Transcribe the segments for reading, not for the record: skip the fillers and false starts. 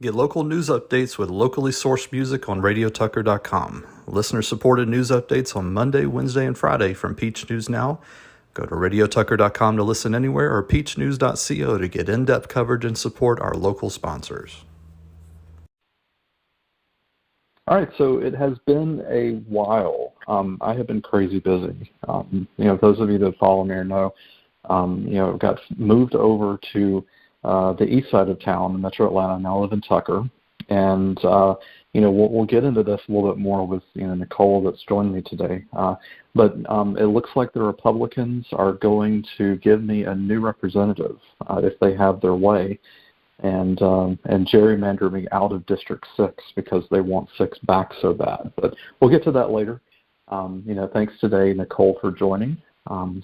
Get local news updates with locally sourced music on radiotucker.com. Listener-supported news updates on Monday, Wednesday, and Friday from Peach News Now. Go to radiotucker.com to listen anywhere or peachnews.co to get in-depth coverage and support our local sponsors. All right, so it has been a while. I have been crazy busy. Those of you that follow me or know, got moved over to the east side of town in Metro Atlanta. Now I live in Tucker, and we'll get into this a little bit more with Nicole that's joined me today. But it looks like the Republicans are going to give me a new representative if they have their way. And gerrymander me out of District 6 because they want 6 back so bad. But we'll get to that later. Thanks today, Nicole, for joining.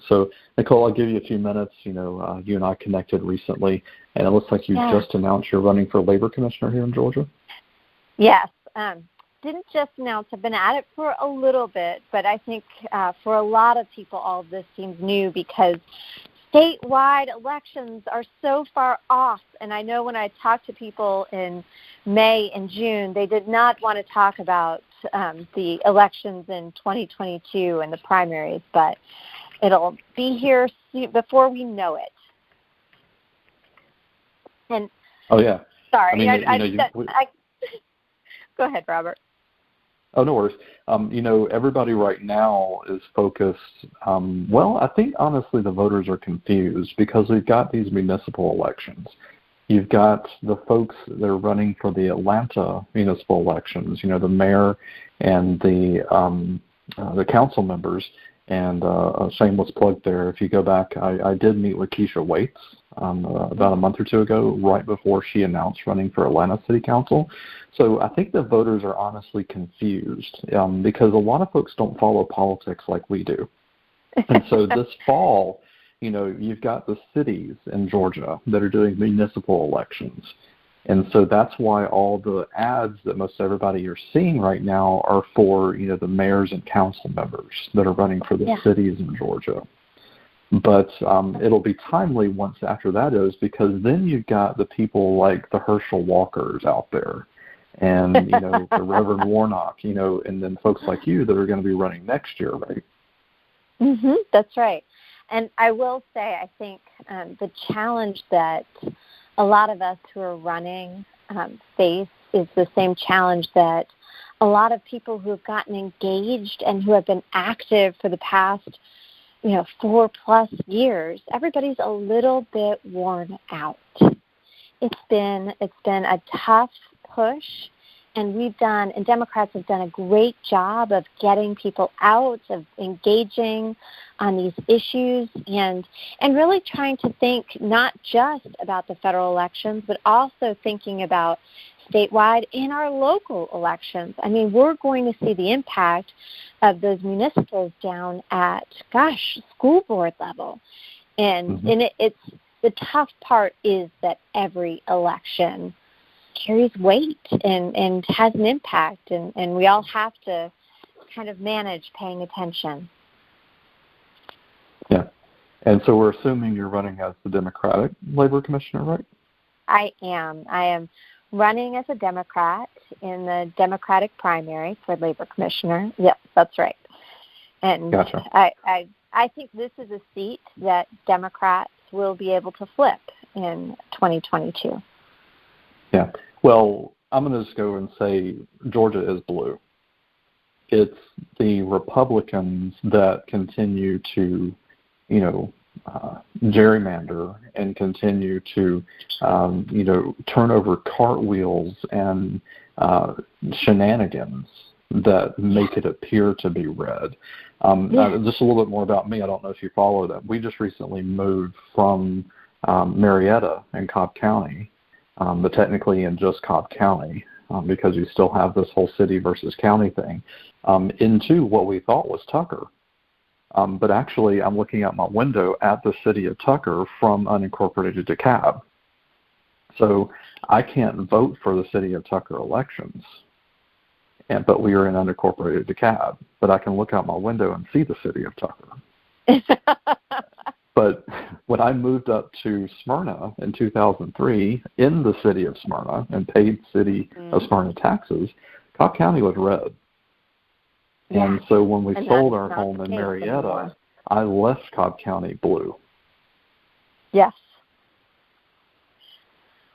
So, Nicole, I'll give you a few minutes. You and I connected recently, and it looks like you just announced you're running for labor commissioner here in Georgia. Yes. Didn't just announce. I've been at it for a little bit, but I think for a lot of people, all of this seems new because statewide elections are so far off. And I know when I talked to people in May and June, they did not want to talk about the elections in 2022 and the primaries, but it'll be here before we know it. And oh, yeah. Sorry. Go ahead, Robert. Oh, no worries. Everybody right now is focused. I think, honestly, the voters are confused because we've got these municipal elections. You've got the folks that are running for the Atlanta municipal elections, the mayor and the council members. And a shameless plug there, if you go back, I did meet with Keisha Waits about a month or two ago, right before she announced running for Atlanta City Council. So I think the voters are honestly confused because a lot of folks don't follow politics like we do. And so this fall, you've got the cities in Georgia that are doing municipal elections. And so that's why all the ads that most everybody are seeing right now are for, the mayors and council members that are running for the cities in Georgia. But it'll be timely once after that is because then you've got the people like the Herschel Walkers out there and, the Reverend Warnock, and then folks like you that are going to be running next year, right? Mm-hmm, that's right. And I will say, I think the challenge that a lot of us who are running face is the same challenge that a lot of people who have gotten engaged and who have been active for the past 4+ years, everybody's a little bit worn out. It's been a tough push, and Democrats have done a great job of getting people out, of engaging on these issues, and really trying to think not just about the federal elections, but also thinking about statewide and our local elections. I mean, we're going to see the impact of those municipals down at, school board level. And, it's the tough part is that every election carries weight and has an impact, and we all have to kind of manage paying attention. Yeah. And so we're assuming you're running as the Democratic Labor Commissioner, right? I am running as a Democrat in the Democratic primary for Labor Commissioner. Yep, that's right. And gotcha. I think this is a seat that Democrats will be able to flip in 2022. Yeah. Well, I'm going to just go and say Georgia is blue. It's the Republicans that continue to, gerrymander and continue to, turn over cartwheels and shenanigans that make it appear to be red. Just a little bit more about me. I don't know if you follow that. We just recently moved from Marietta in Cobb County, but technically in just Cobb County, because you still have this whole city versus county thing, into what we thought was Tucker. But actually, I'm looking out my window at the city of Tucker from unincorporated DeKalb. So I can't vote for the city of Tucker elections, but we are in unincorporated DeKalb. But I can look out my window and see the city of Tucker. But when I moved up to Smyrna in 2003, in the city of Smyrna, and paid city of Smyrna taxes, Cobb County was red. Yeah. And so when we And sold that's our not home the in case Marietta, anymore. I left Cobb County blue. Yes.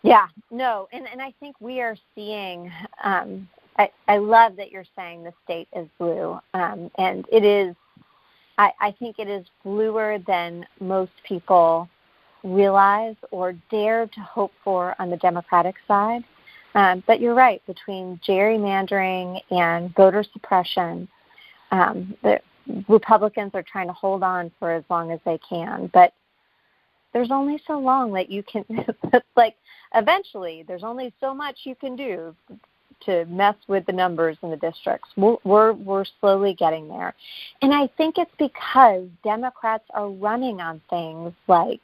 Yeah, no, and I think we are seeing, I love that you're saying the state is blue, and it is, I think it is bluer than most people realize or dare to hope for on the Democratic side. But you're right, between gerrymandering and voter suppression, the Republicans are trying to hold on for as long as they can, but there's only so long that you can, like, eventually there's only so much you can do to mess with the numbers in the districts. We're slowly getting there. And I think it's because Democrats are running on things like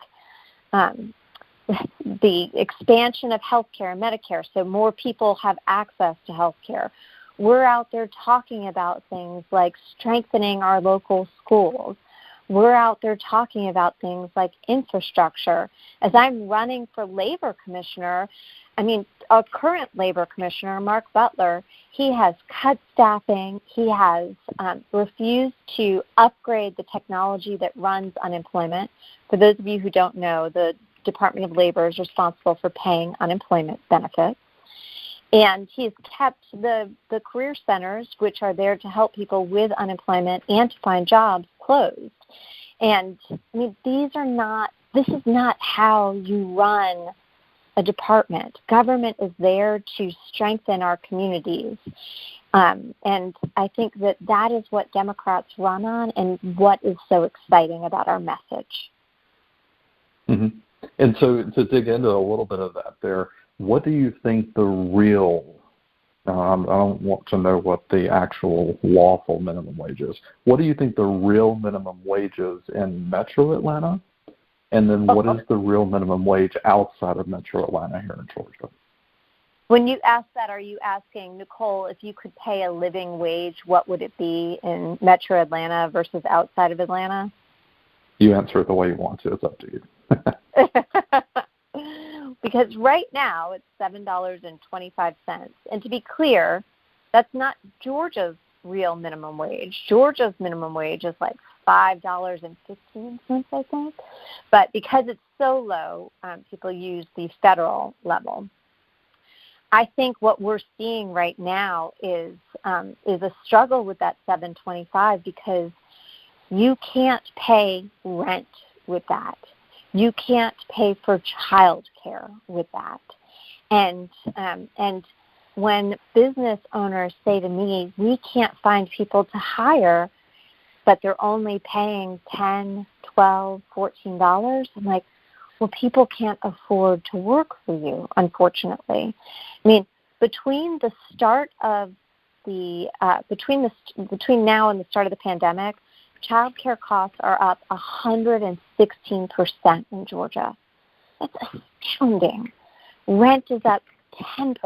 the expansion of health care and Medicare, so more people have access to health care. We're out there talking about things like strengthening our local schools. We're out there talking about things like infrastructure. As I'm running for labor commissioner, our current labor commissioner, Mark Butler, he has cut staffing. He has refused to upgrade the technology that runs unemployment. For those of you who don't know, the Department of Labor is responsible for paying unemployment benefits. And he's kept the career centers, which are there to help people with unemployment and to find jobs, closed. And this is not how you run a department. Government is there to strengthen our communities. And I think that is what Democrats run on and what is so exciting about our message. Mm-hmm. And so to dig into a little bit of that there, what do you think the real, I don't want to know what the actual lawful minimum wage is. What do you think the real minimum wage is in Metro Atlanta? And then what is the real minimum wage outside of Metro Atlanta here in Georgia? When you ask that, are you asking, Nicole, if you could pay a living wage, what would it be in Metro Atlanta versus outside of Atlanta? You answer it the way you want to. It's up to you. Because right now it's $7.25. And to be clear, that's not Georgia's real minimum wage. Georgia's minimum wage is like $5.15, I think. But because it's so low, people use the federal level. I think what we're seeing right now is a struggle with that $7.25 because you can't pay rent with that. You can't pay for child care with that. And when business owners say to me, we can't find people to hire, but they're only paying $10, $12, $14, I'm like, well, people can't afford to work for you, unfortunately. Between the start of between now and the start of the pandemic, child care costs are up 116% in Georgia. That's astounding. Rent is up 10%.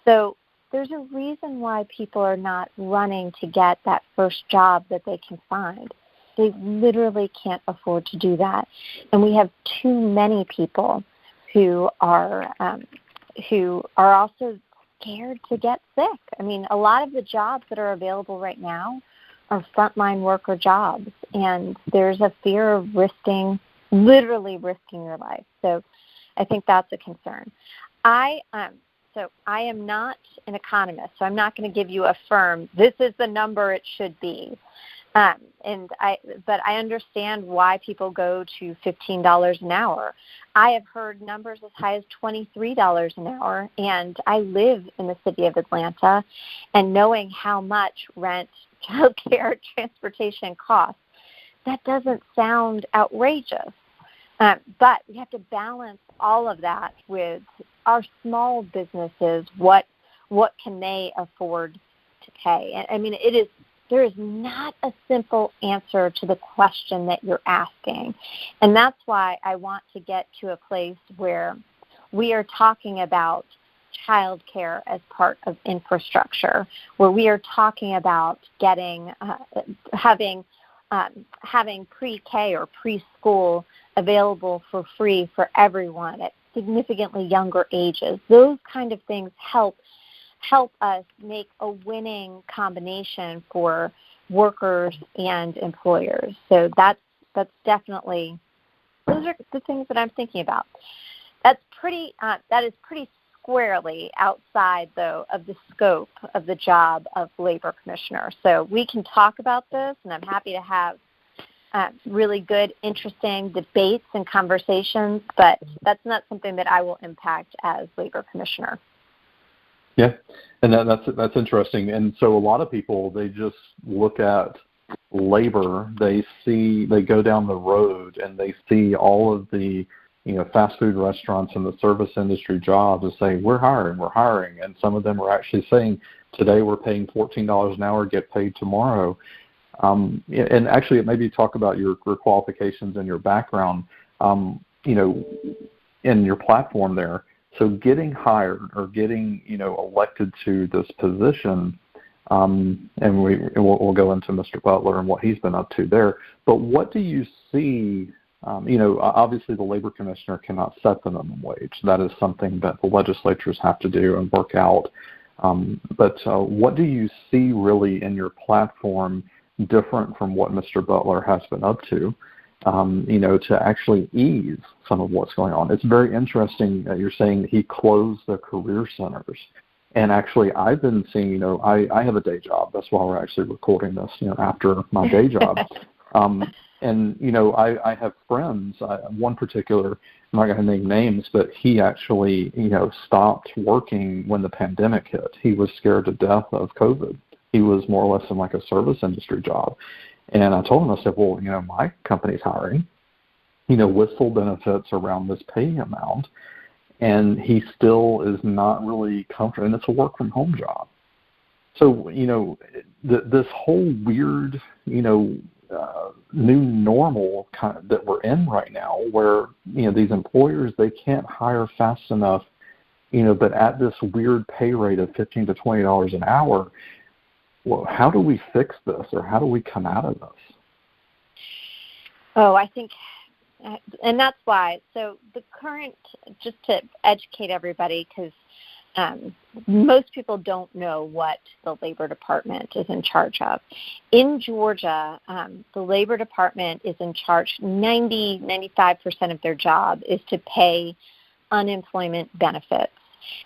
So there's a reason why people are not running to get that first job that they can find. They literally can't afford to do that. And we have too many people who are also scared to get sick. A lot of the jobs that are available right now are frontline worker jobs, and there's a fear of literally risking your life. So I think that's a concern. I am not an economist, so I'm not going to give you a firm, this is the number it should be. But I understand why people go to $15 an hour. I have heard numbers as high as $23 an hour, and I live in the city of Atlanta, and knowing how much rent, child care, transportation costs, that doesn't sound outrageous. But we have to balance all of that with our small businesses. What can they afford to pay? There is not a simple answer to the question that you're asking. And that's why I want to get to a place where we are talking about child care as part of infrastructure, where we are talking about having pre-K or preschool available for free for everyone at significantly younger ages. Those kind of things help us make a winning combination for workers and employers. So that's definitely, those are the things that I'm thinking about. That is pretty squarely outside, though, of the scope of the job of labor commissioner. So we can talk about this, and I'm happy to have really good, interesting debates and conversations, but that's not something that I will impact as labor commissioner. Yeah, and that's interesting. And so a lot of people, they just look at labor. They go down the road and they see all of the fast food restaurants and the service industry jobs and say, we're hiring. And some of them are actually saying, today we're paying $14 an hour, get paid tomorrow. And actually, maybe talk about your qualifications and your background, in your platform there. So getting hired or getting, elected to this position, and we'll go into Mr. Butler and what he's been up to there. But what do you see? Obviously the labor commissioner cannot set the minimum wage. That is something that the legislatures have to do and work out. But what do you see really in your platform different from what Mr. Butler has been up to? To actually ease some of what's going on. It's very interesting that you're saying that he closed the career centers. And actually, I've been seeing, I have a day job. That's why we're actually recording this, after my day job. And, I have friends, one particular, I'm not going to name names, but he actually, stopped working when the pandemic hit. He was scared to death of COVID. He was more or less in like a service industry job. And I told him, I said, well, my company's hiring, with full benefits around this pay amount. And he still is not really comfortable. And it's a work from home job. So, this whole weird, new normal kind of, that we're in right now where, these employers, they can't hire fast enough, but at this weird pay rate of $15 to $20 an hour, well, how do we fix this, or how do we come out of this? Oh, I think, and that's why. So the current, just to educate everybody, because most people don't know what the Labor Department is in charge of. In Georgia, the Labor Department is in charge, 95% of their job is to pay unemployment benefits.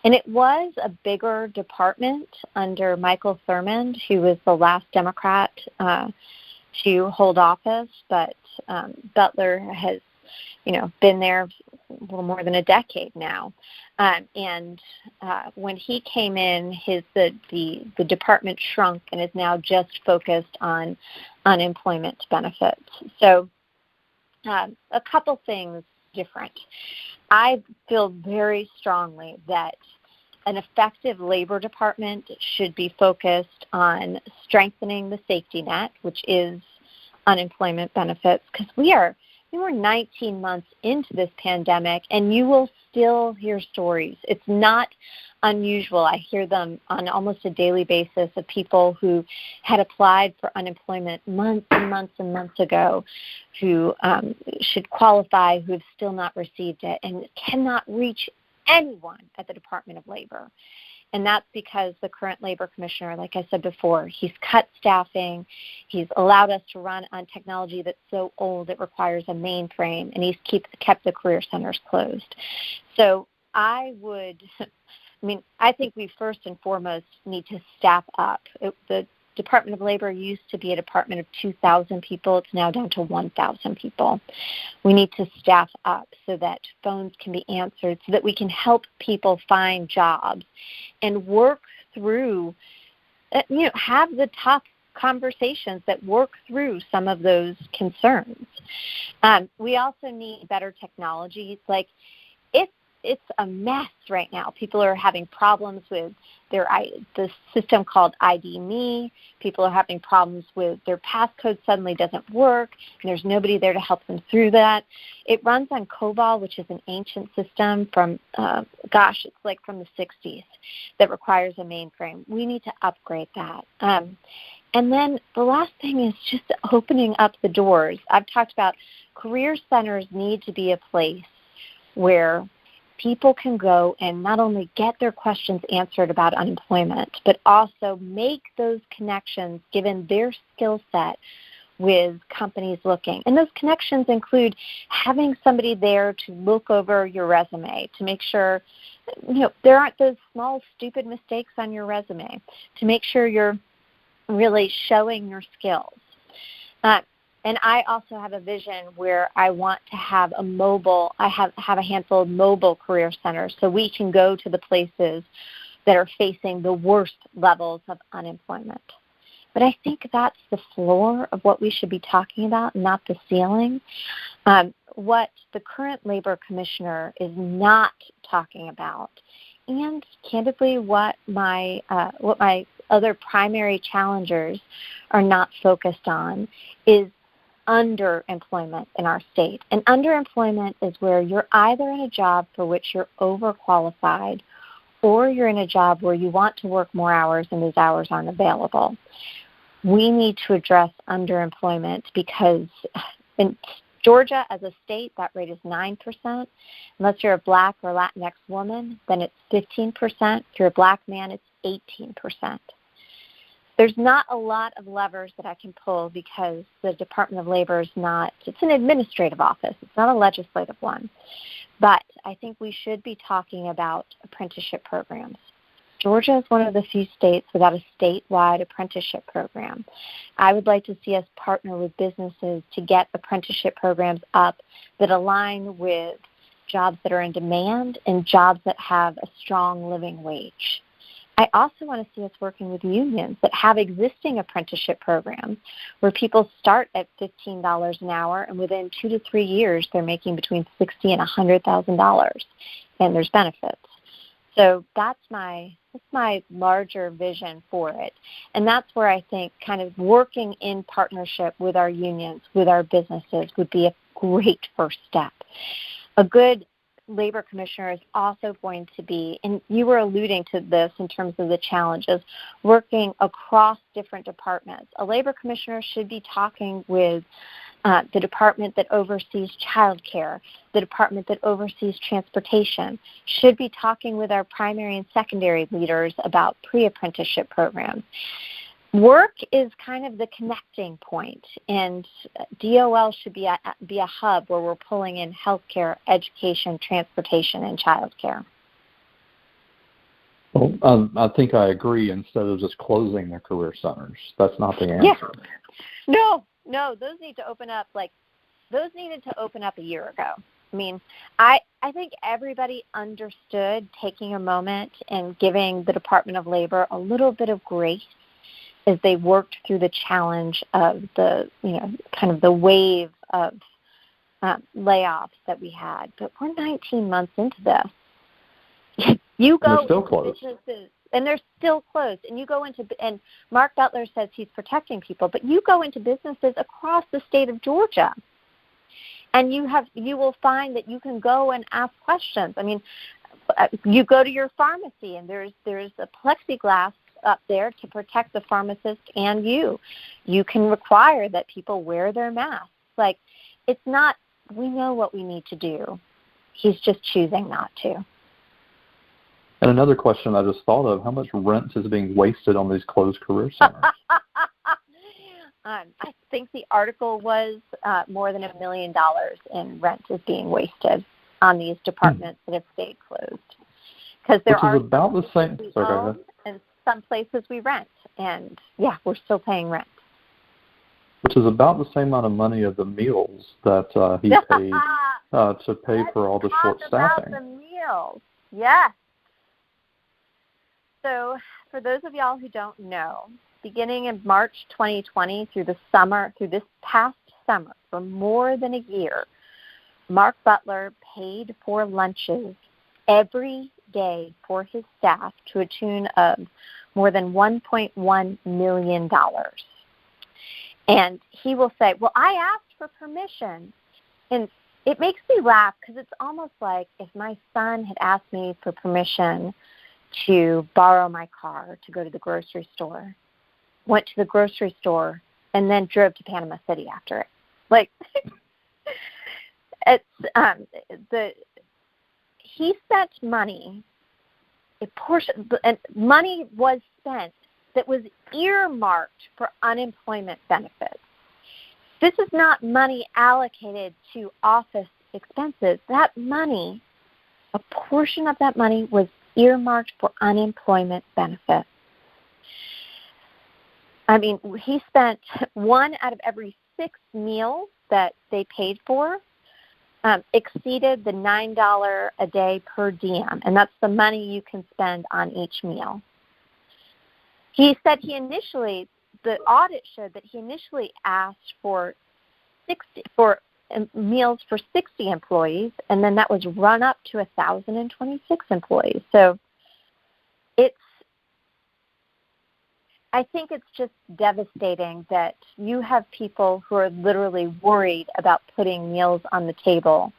And it was a bigger department under Michael Thurmond, who was the last Democrat to hold office, but Butler has, been there a little more than a decade now. And when he came in, the department shrunk and is now just focused on unemployment benefits. So a couple things different. I feel very strongly that an effective labor department should be focused on strengthening the safety net, which is unemployment benefits, because we were 19 months into this pandemic, and you will still hear stories. It's not unusual. I hear them on almost a daily basis of people who had applied for unemployment months and months and months ago, who should qualify, who have still not received it, and cannot reach anyone at the Department of Labor. And that's because the current labor commissioner, like I said before, he's cut staffing. He's allowed us to run on technology that's so old it requires a mainframe, and he's kept the career centers closed. So I think we first and foremost need to staff up. The Department of Labor used to be a department of 2,000 people. It's now down to 1,000 people. We need to staff up so that phones can be answered, so that we can help people find jobs and work through, have the tough conversations that work through some of those concerns. We also need better technologies. Like, it's a mess right now. People are having problems with the system called ID Me. People are having problems with their passcode suddenly doesn't work, and there's nobody there to help them through that. It runs on COBOL, which is an ancient system from, it's like from the 60s, that requires a mainframe. We need to upgrade that. And then the last thing is just opening up the doors. I've talked about career centers need to be a place where people can go and not only get their questions answered about unemployment, but also make those connections given their skill set with companies looking. And those connections include having somebody there to look over your resume to make sure, there aren't those small, stupid mistakes on your resume, to make sure you're really showing your skills. And I also have a vision where I want to have have a handful of mobile career centers so we can go to the places that are facing the worst levels of unemployment. But I think that's the floor of what we should be talking about, not the ceiling. What the current labor commissioner is not talking about, and candidly what my other primary challengers are not focused on, is underemployment in our state. And underemployment is where you're either in a job for which you're overqualified, or you're in a job where you want to work more hours and those hours aren't available. We need to address underemployment because in Georgia as a state, that rate is 9%. Unless you're a Black or Latinx woman, then it's 15%. If you're a Black man, it's 18%. There's not a lot of levers that I can pull because the Department of Labor is it's an administrative office. It's not a legislative one. But I think we should be talking about apprenticeship programs. Georgia is one of the few states without a statewide apprenticeship program. I would like to see us partner with businesses to get apprenticeship programs up that align with jobs that are in demand and jobs that have a strong living wage. I also want to see us working with unions that have existing apprenticeship programs where people start at $15 an hour and within 2 to 3 years they're making between $60,000 and $100,000 and there's benefits. So that's my larger vision for it. And that's where I think kind of working in partnership with our unions, with our businesses would be a great first step. A good labor commissioner is also going to be, and you were alluding to this in terms of the challenges, working across different departments. A labor commissioner should be talking with the department that oversees child care, the department that oversees transportation, should be talking with our primary and secondary leaders about pre-apprenticeship programs. Work is kind of the connecting point, and DOL should be a hub where we're pulling in healthcare, education, transportation, and child care. Well, I think I agree. Instead of just closing the career centers, that's not the answer. Yeah. No, those need to open up. Those needed to open up a year ago. I mean, I think everybody understood taking a moment and giving the Department of Labor a little bit of grace as they worked through the challenge of the, kind of the wave of layoffs that we had. But we're 19 months into this. You go they're still closed. Businesses, and they're still closed. And you go into, and Mark Butler says he's protecting people, but you go into businesses across the state of Georgia, and you will find that you can go and ask questions. I mean, you go to your pharmacy, and there's a plexiglass up there to protect the pharmacist and you. You can require that people wear their masks. It's not, we know what we need to do. He's just choosing not to. And another question I just thought of, how much rent is being wasted on these closed career centers? I think the article was more than $1 million in rent is being wasted on these departments that have stayed closed. Because there are about the same. Sorry, go ahead. And some places we rent, and we're still paying rent. Which is about the same amount of money of the meals that he paid to pay for all the short staffing. About the meals, yes. So, for those of y'all who don't know, beginning in March 2020 through this past summer, for more than a year, Mark Butler paid for lunches every day for his staff to a tune of more than $1.1 million. And he will say, well, I asked for permission. And it makes me laugh because it's almost like if my son had asked me for permission to borrow my car to go to the grocery store. went to the grocery store, and then drove to Panama City after it. Like, he spent money, money was spent that was earmarked for unemployment benefits. This is not money allocated to office expenses. That money, a portion of that money was earmarked for unemployment benefits. I mean, he spent 1 out of every 6 meals that they paid for exceeded the $9 a day per diem, and that's the money you can spend on each meal. He said the audit showed that he initially asked for meals for 60 employees, and then that was run up to 1,026 employees. So I think it's just devastating that you have people who are literally worried about putting meals on the table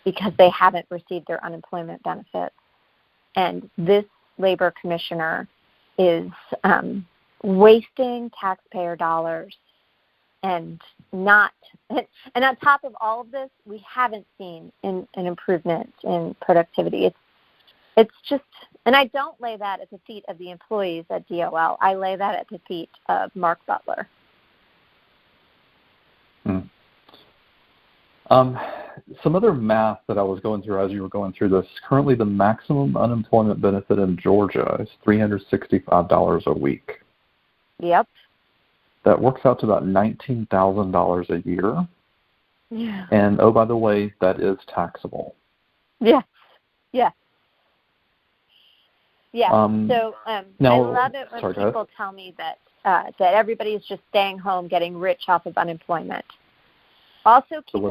because they haven't received their unemployment benefits. And this labor commissioner is wasting taxpayer dollars and on top of all of this, we haven't seen an improvement in productivity. It's just, and I don't lay that at the feet of the employees at DOL. I lay that at the feet of Mark Butler. Some other math that I was going through as you were going through this. Currently, the maximum unemployment benefit in Georgia is $365 a week. Yep. That works out to about $19,000 a year. Yeah. And, oh, by the way, that is taxable. Yes. Yeah. Yeah. Now, I love it when people tell me that everybody is just staying home, getting rich off of unemployment. Also, keep in mind.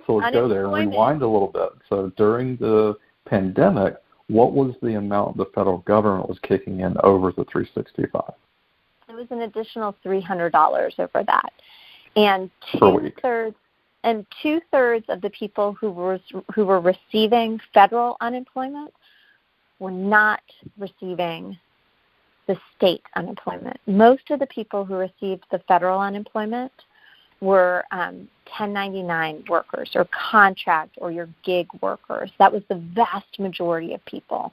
So let's go there and rewind a little bit. So during the pandemic, what was the amount the federal government was kicking in over the $365? It was an additional $300 over that, and two-thirds of the people who were receiving federal unemployment were not receiving the state unemployment. Most of the people who received the federal unemployment were 1099 workers or contract or your gig workers. That was the vast majority of people.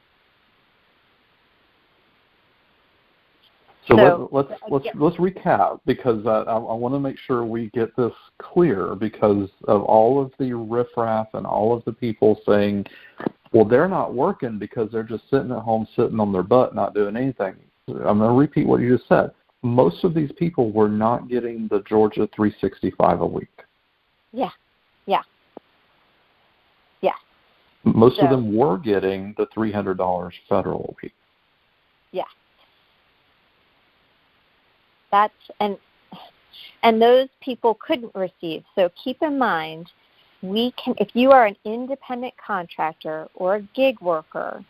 So let's recap, because I want to make sure we get this clear, because of all of the riffraff and all of the people saying, well, they're not working because they're just sitting at home, sitting on their butt, not doing anything. I'm going to repeat what you just said. Most of these people were not getting the Georgia $365 a week. Yeah. Most of them were getting the $300 federal a week. Yeah. And those people couldn't receive. So keep in mind, if you are an independent contractor or a gig worker,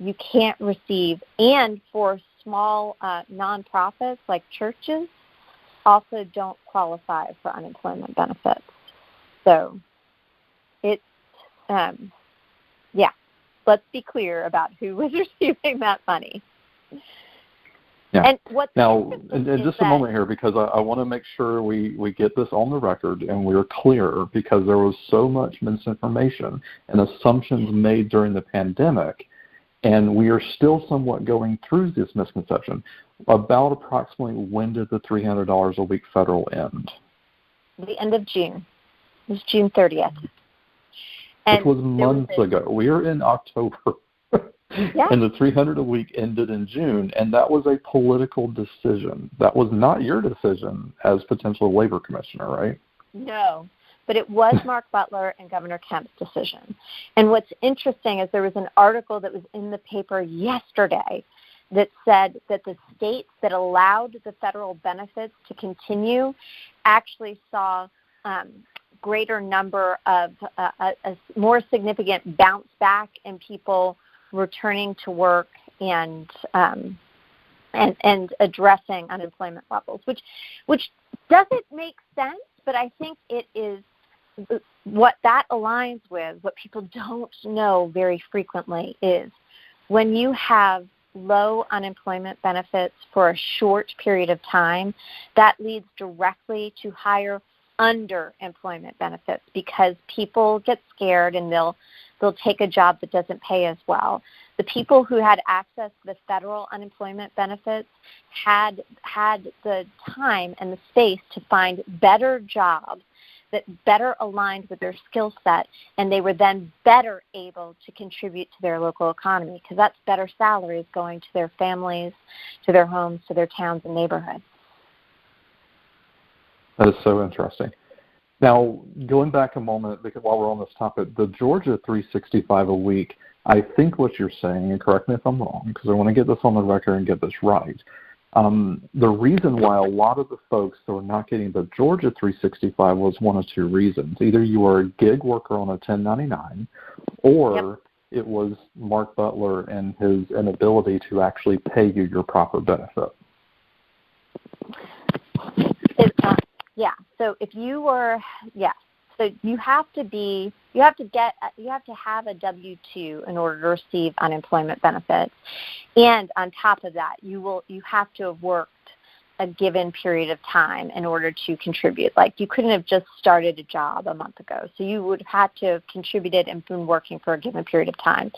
you can't receive, and for small nonprofits like churches also don't qualify for unemployment benefits. So it's, let's be clear about who was receiving that money. Yeah. And what's now, in just a moment here, because I want to make sure we get this on the record and we're clear, because there was so much misinformation and assumptions made during the pandemic, and we are still somewhat going through this misconception. About approximately when did the $300 a week federal end? The end of June. It was June 30th. Which was months ago. We are in October. Yeah. And the $300 a week ended in June, and that was a political decision. That was not your decision as potential labor commissioner, right? No, but it was Mark Butler and Governor Kemp's decision. And what's interesting is there was an article that was in the paper yesterday that said that the states that allowed the federal benefits to continue actually saw greater number of a more significant bounce back in people returning to work and addressing unemployment levels, which doesn't make sense, but I think it is what that aligns with. What people don't know very frequently is when you have low unemployment benefits for a short period of time, that leads directly to higher underemployment benefits because people get scared and they'll take a job that doesn't pay as well. The people who had access to the federal unemployment benefits had the time and the space to find better jobs that better aligned with their skill set, and they were then better able to contribute to their local economy because that's better salaries going to their families, to their homes, to their towns and neighborhoods. That is so interesting. Now, going back a moment, because while we're on this topic, the Georgia 365 a week, I think what you're saying, and correct me if I'm wrong, because I want to get this on the record and get this right. The reason why a lot of the folks that were not getting the Georgia 365 was one of two reasons. Either you were a gig worker on a 1099, or it was Mark Butler and his inability to actually pay you your proper benefit. So if you were, so you have to have a W-2 in order to receive unemployment benefits. And on top of that, you have to have worked a given period of time in order to contribute. Like you couldn't have just started a job a month ago. So you would have had to have contributed and been working for a given period of time.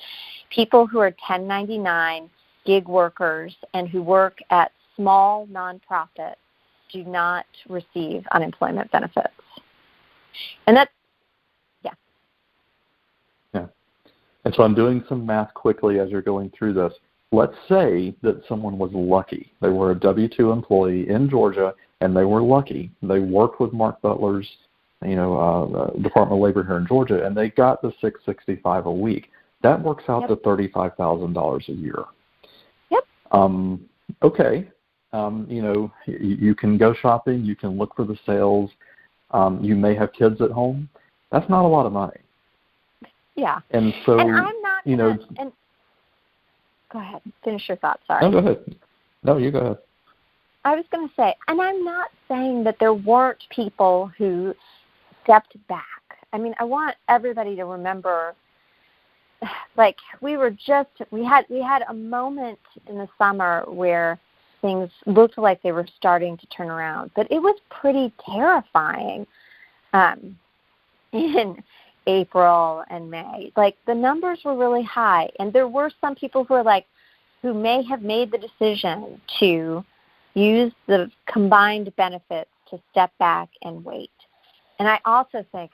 People who are 1099 gig workers and who work at small nonprofits do not receive unemployment benefits. And that's, Yeah. And so I'm doing some math quickly as you're going through this. Let's say that someone was lucky. They were a W-2 employee in Georgia, and they were lucky. They worked with Mark Butler's, Department of Labor here in Georgia, and they got the $665 a week. That works out to $35,000 a year. Yep. Okay. You can go shopping. You can look for the sales. You may have kids at home. That's not a lot of money. Yeah. And so, and I'm not gonna, go ahead. Finish your thought. Sorry. No, go ahead. No, you go ahead. I was going to say, and I'm not saying that there weren't people who stepped back. I mean, I want everybody to remember, like we had a moment in the summer where things looked like they were starting to turn around, but it was pretty terrifying in April and May. Like the numbers were really high, and there were some people who may have made the decision to use the combined benefits to step back and wait. And I also think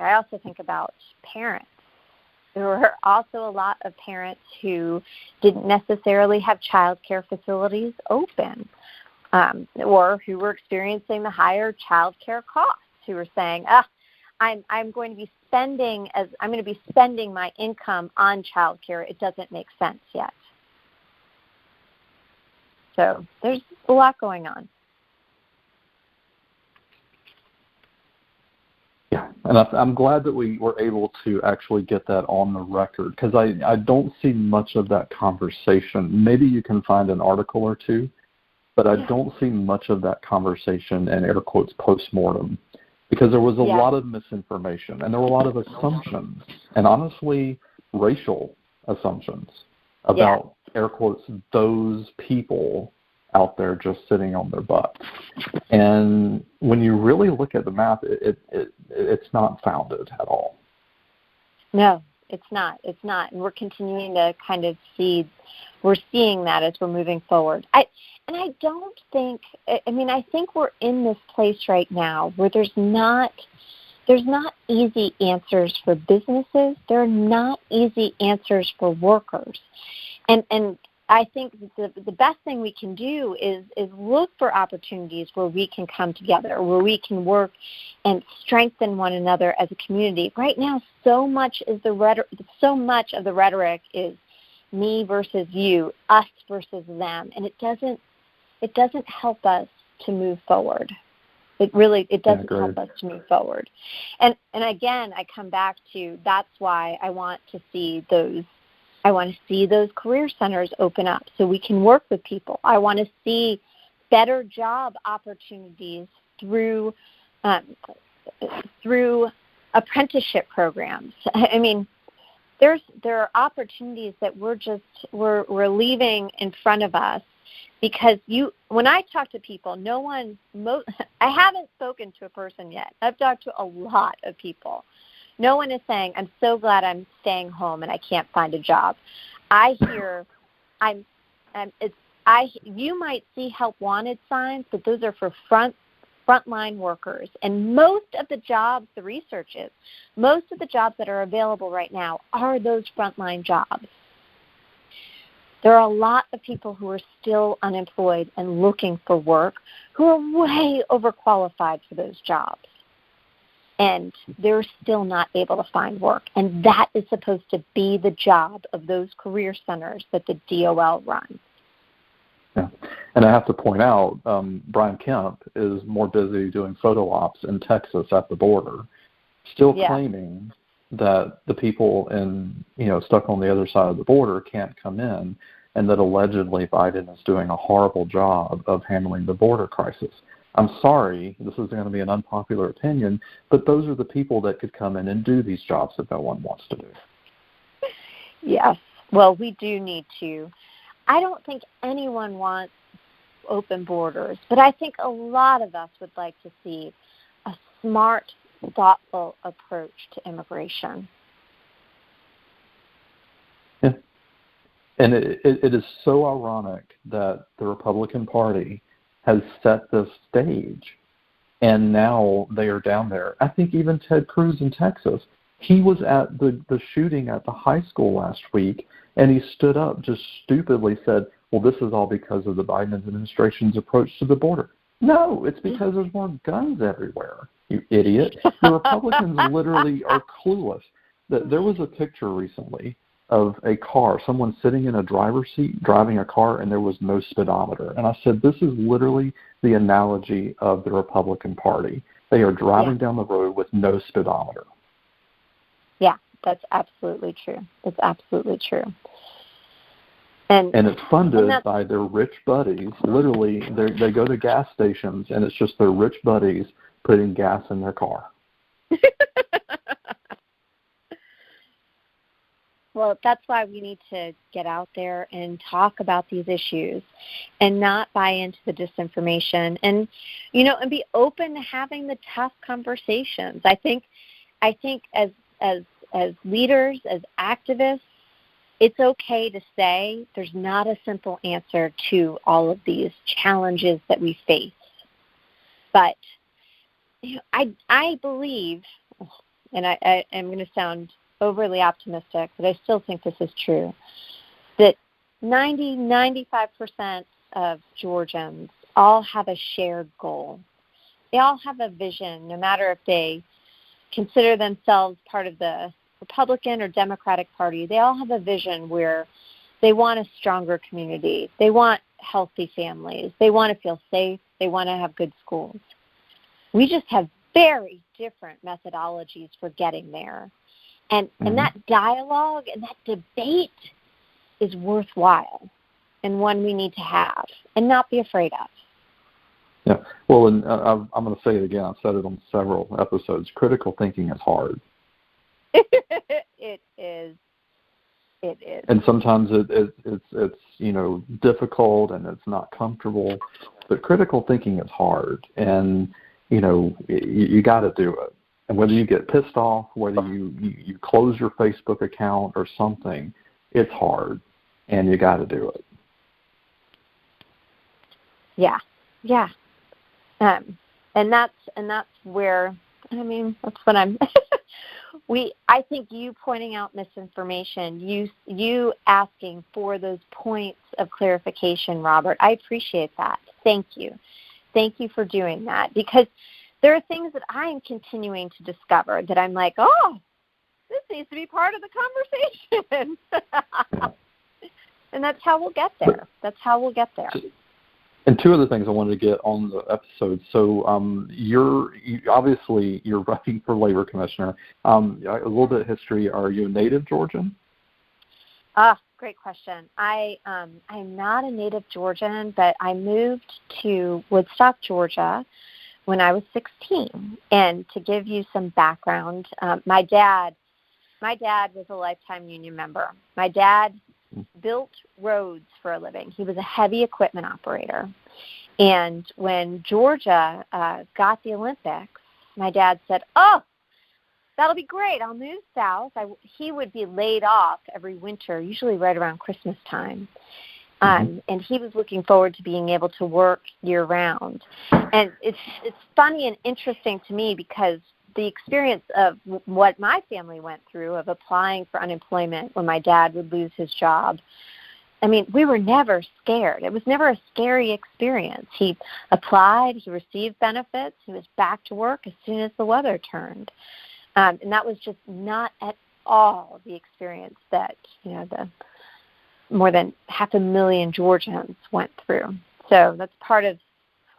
about parents. There were also a lot of parents who didn't necessarily have child care facilities open, or who were experiencing the higher child care costs, who were saying, I'm going to be spending my income on child care. It doesn't make sense yet. So there's a lot going on. Yeah, and I'm glad that we were able to actually get that on the record, because I don't see much of that conversation. Maybe you can find an article or two, but I don't see much of that conversation and air quotes postmortem, because there was a lot of misinformation and there were a lot of assumptions, and honestly racial assumptions about air quotes those people out there just sitting on their butts. And when you really look at the math, it's not founded at all. No, it's not. It's not. And we're continuing to kind of we're seeing that as we're moving forward. I think we're in this place right now where there's not easy answers for businesses. There are not easy answers for workers. And I think the best thing we can do is look for opportunities where we can come together, where we can work and strengthen one another as a community. Right now, so much of the rhetoric is me versus you, us versus them, and it doesn't help us to move forward. It doesn't help us to move forward. And again, I come back to that's why I want to see those career centers open up so we can work with people. I want to see better job opportunities through apprenticeship programs. I mean, there are opportunities that we're leaving in front of us because when I talk to people, I haven't spoken to a person yet. I've talked to a lot of people. No one is saying, I'm so glad I'm staying home and I can't find a job. I hear, you might see help wanted signs, but those are for frontline workers. And most of the jobs, the research is, most of the jobs that are available right now are those frontline jobs. There are a lot of people who are still unemployed and looking for work who are way overqualified for those jobs. And they're still not able to find work. And that is supposed to be the job of those career centers that the DOL runs. Yeah. And I have to point out, Brian Kemp is more busy doing photo ops in Texas at the border, still claiming that the people stuck on the other side of the border can't come in, and that allegedly Biden is doing a horrible job of handling the border crisis. I'm sorry, this is going to be an unpopular opinion, but those are the people that could come in and do these jobs that no one wants to do. Yes. Well, we do need to. I don't think anyone wants open borders, but I think a lot of us would like to see a smart, thoughtful approach to immigration. Yeah. And it is so ironic that the Republican Party has set this stage, and now they are down there. I think even Ted Cruz in Texas, he was at the shooting at the high school last week, and he stood up, just stupidly said, well, this is all because of the Biden administration's approach to the border. No, it's because there's more guns everywhere, you idiot. The Republicans literally are clueless. There was a picture recently of a car, someone sitting in a driver's seat driving a car, and there was no speedometer. And I said, this is literally the analogy of the Republican Party. They are driving down the road with no speedometer. Yeah, that's absolutely true. It's absolutely true. And it's funded by their rich buddies. Literally, they go to gas stations, and it's just their rich buddies putting gas in their car. Well, that's why we need to get out there and talk about these issues and not buy into the disinformation and be open to having the tough conversations. I think as leaders, as activists, it's okay to say there's not a simple answer to all of these challenges that we face. But I believe, and I am going to sound overly optimistic, but I still think this is true, that 95% of Georgians all have a shared goal. They all have a vision, no matter if they consider themselves part of the Republican or Democratic Party. They all have a vision where they want a stronger community. They want healthy families. They want to feel safe. They want to have good schools. We just have very different methodologies for getting there. And that dialogue and that debate is worthwhile and one we need to have and not be afraid of. Yeah. Well, and I'm going to say it again. I've said it on several episodes. Critical thinking is hard. It is. It is. And sometimes it's difficult and it's not comfortable. But critical thinking is hard, and you got to do it. And whether you get pissed off, whether you close your Facebook account or something, it's hard, and you got to do it. Yeah. And that's where, that's what I'm. I think you pointing out misinformation, you asking for those points of clarification, Robert. I appreciate that. Thank you for doing that, because there are things that I am continuing to discover that I'm like, oh, this needs to be part of the conversation. And that's how we'll get there. And two other things I wanted to get on the episode. So you're running for labor commissioner. A little bit of history. Are you a native Georgian? Great question. I'm not a native Georgian, but I moved to Woodstock, Georgia, when I was 16. And to give you some background, my dad my dad was a lifetime union member. My dad built roads for a living. He was a heavy equipment operator. And when Georgia got the Olympics, my dad said, "Oh, that'll be great. I'll move south." He would be laid off every winter, usually right around Christmas time. And he was looking forward to being able to work year-round. And it's funny and interesting to me because the experience of what my family went through of applying for unemployment when my dad would lose his job, I mean, we were never scared. It was never a scary experience. He applied, he received benefits, he was back to work as soon as the weather turned. And that was just not at all the experience that, the more than 500,000 Georgians went through. So that's part of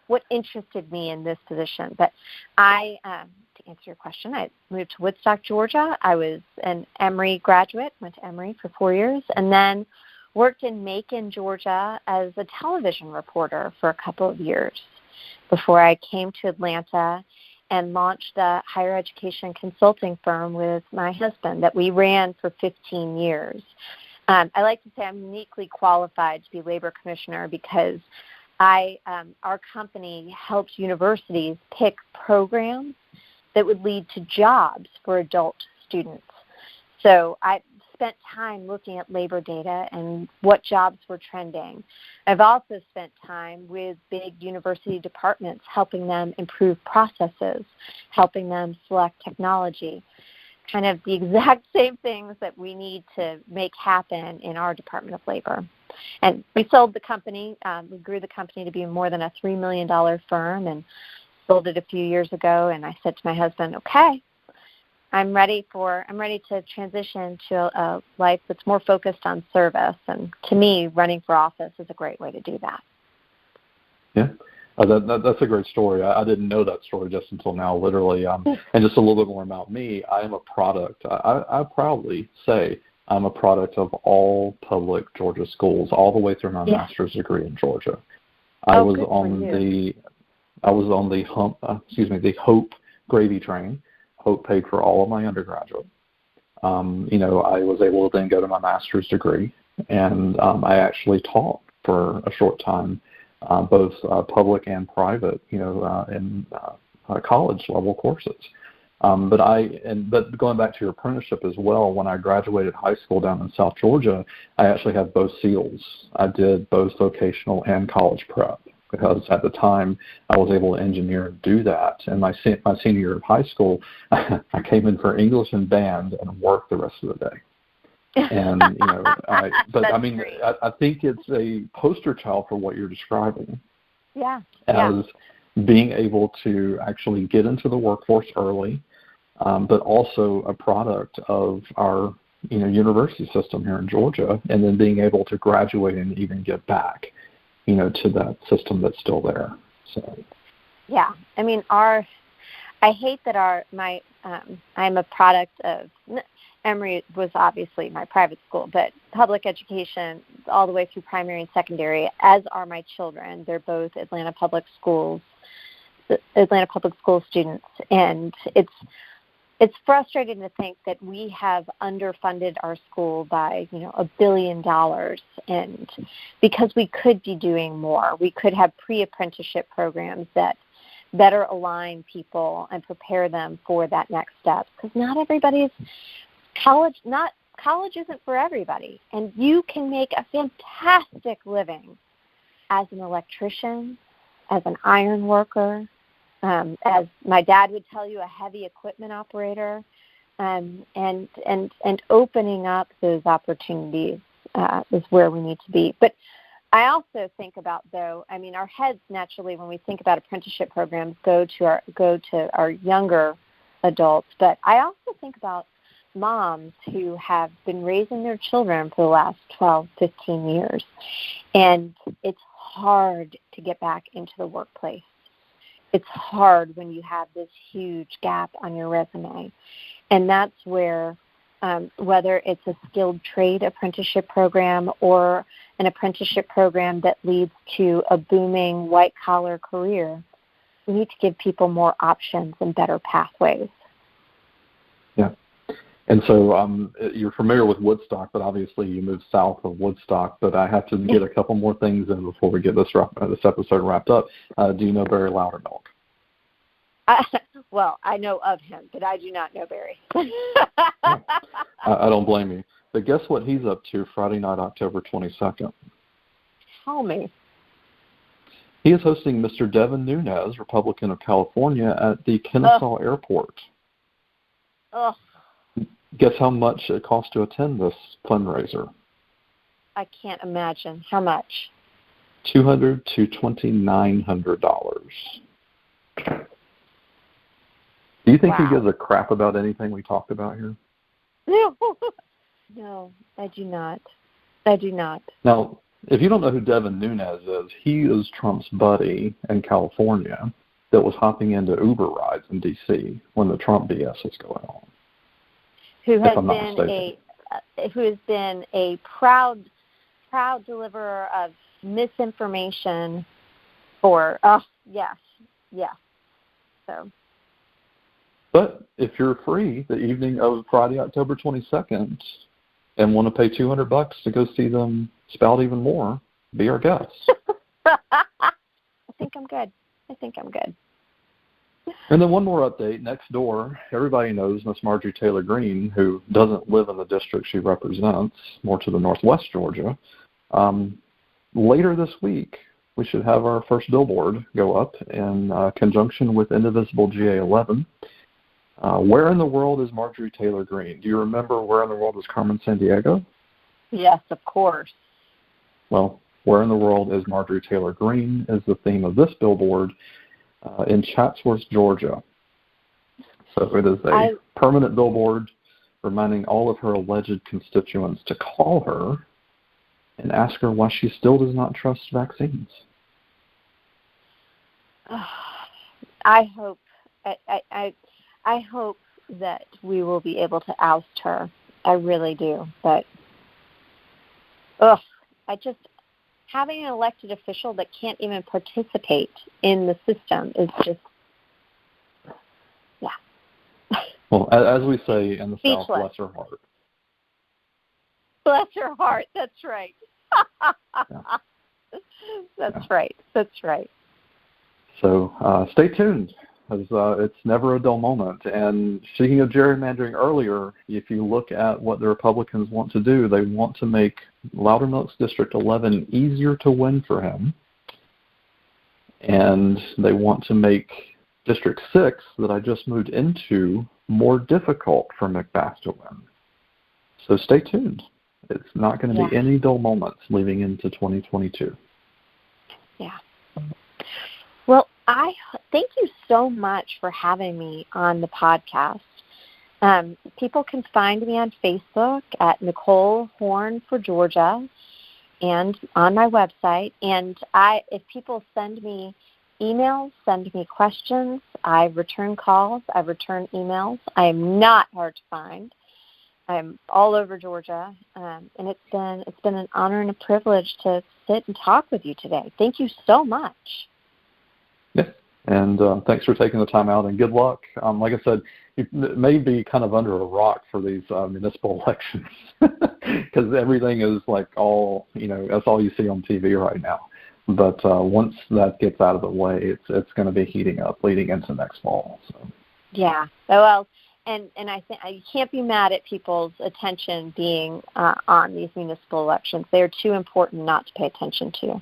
what interested me in this position. But to answer your question, I moved to Woodstock, Georgia. I was an Emory graduate, went to Emory for 4 years, and then worked in Macon, Georgia as a television reporter for a couple of years before I came to Atlanta and launched a higher education consulting firm with my husband that we ran for 15 years. I like to say I'm uniquely qualified to be labor commissioner because our company helped universities pick programs that would lead to jobs for adult students. So I spent time looking at labor data and what jobs were trending. I've also spent time with big university departments helping them improve processes, helping them select technology, kind of the exact same things that we need to make happen in our Department of Labor. And we sold the company. We grew the company to be more than a $3 million firm and sold it a few years ago. And I said to my husband, "Okay, I'm ready to transition to a life that's more focused on service." And to me, running for office is a great way to do that. Yeah. That's a great story. I didn't know that story just until now, literally. And just a little bit more about me, I am a product. I proudly say I'm a product of all public Georgia schools, all the way through my master's degree in Georgia. I was on the Hope gravy train. Hope paid for all of my undergraduate. I was able to then go to my master's degree, and I actually taught for a short time, both public and private, in college level courses. But going back to your apprenticeship as well, when I graduated high school down in South Georgia, I actually had both seals. I did both vocational and college prep because at the time I was able to engineer and do that. And my senior year of high school, I came in for English and band and worked the rest of the day. And I think it's a poster child for what you're describing. Yeah. As being able to actually get into the workforce early, but also a product of our university system here in Georgia, and then being able to graduate and even get back, to that system that's still there. So. Yeah, I mean, I hate that I'm a product of. Emory was obviously my private school, but public education all the way through primary and secondary, as are my children. They're both Atlanta Public School students, and it's frustrating to think that we have underfunded our school by $1 billion, and because we could be doing more. We could have pre-apprenticeship programs that better align people and prepare them for that next step, because not everybody's college isn't for everybody, and you can make a fantastic living as an electrician, as an iron worker, as my dad would tell you, a heavy equipment operator, and opening up those opportunities is where we need to be. But I also think about, our heads naturally when we think about apprenticeship programs go to our younger adults, but I also think about moms who have been raising their children for the last 12, 15 years. And it's hard to get back into the workplace. It's hard when you have this huge gap on your resume. And that's where, whether it's a skilled trade apprenticeship program or an apprenticeship program that leads to a booming white-collar career, we need to give people more options and better pathways. Yeah. And so you're familiar with Woodstock, but obviously you moved south of Woodstock. But I have to get a couple more things in before we get this episode wrapped up. Do you know Barry Loudermilk? Well, I know of him, but I do not know Barry. I don't blame you. But guess what he's up to Friday night, October 22nd? Tell me. He is hosting Mr. Devin Nunes, Republican of California, at the Kennesaw Airport. Oh. Guess how much it costs to attend this fundraiser? I can't imagine. How much? $200 to $2,900. Do you think he gives a crap about anything we talked about here? No, I do not. I do not. Now, if you don't know who Devin Nunes is, he is Trump's buddy in California that was hopping into Uber rides in D.C. when the Trump BS was going on. Who has been a proud deliverer of misinformation for yes. So. But if you're free the evening of Friday, October 22nd, and want to pay $200 to go see them spout even more, be our guest. I think I'm good. And then one more update. Next door, everybody knows Miss Marjorie Taylor Greene, who doesn't live in the district she represents, more to the northwest Georgia. Later this week, we should have our first billboard go up in conjunction with Indivisible GA11. Where in the world is Marjorie Taylor Greene? Do you remember Where in the World is Carmen Sandiego? Yes, of course. Well, Where in the World is Marjorie Taylor Greene is the theme of this billboard in Chatsworth, Georgia. So it is a permanent billboard reminding all of her alleged constituents to call her and ask her why she still does not trust vaccines. I hope that we will be able to oust her. I really do. But, having an elected official that can't even participate in the system is just, Well, as we say in the Speechless. South, bless her heart. Bless her heart. That's right. That's right. So stay tuned, because it's never a dull moment. And speaking of gerrymandering earlier, if you look at what the Republicans want to do, they want to make Loudermilk's District 11 easier to win for him. And they want to make District 6, that I just moved into, more difficult for McBath to win. So stay tuned. It's not going to be any dull moments leading into 2022. Yeah. Well, I thank you so much for having me on the podcast. People can find me on Facebook at Nicole Horn for Georgia and on my website. And if people send me emails, send me questions, I return calls, I return emails. I am not hard to find. I'm all over Georgia, and it's been an honor and a privilege to sit and talk with you today. Thank you so much. Yeah, and thanks for taking the time out, and good luck. Like I said, you may be kind of under a rock for these municipal elections because everything is like that's all you see on TV right now. But once that gets out of the way, it's going to be heating up leading into next fall. So. Yeah. Well, and I think you can't be mad at people's attention being on these municipal elections. They are too important not to pay attention to.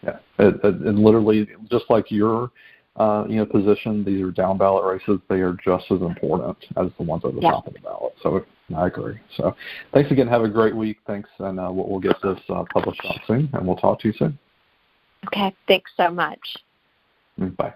Yeah, and literally, just like your position, these are down ballot races. They are just as important as the ones at the top of the ballot. So I agree. So thanks again. Have a great week. Thanks, and we'll get this published out soon, and we'll talk to you soon. Okay. Thanks so much. Bye.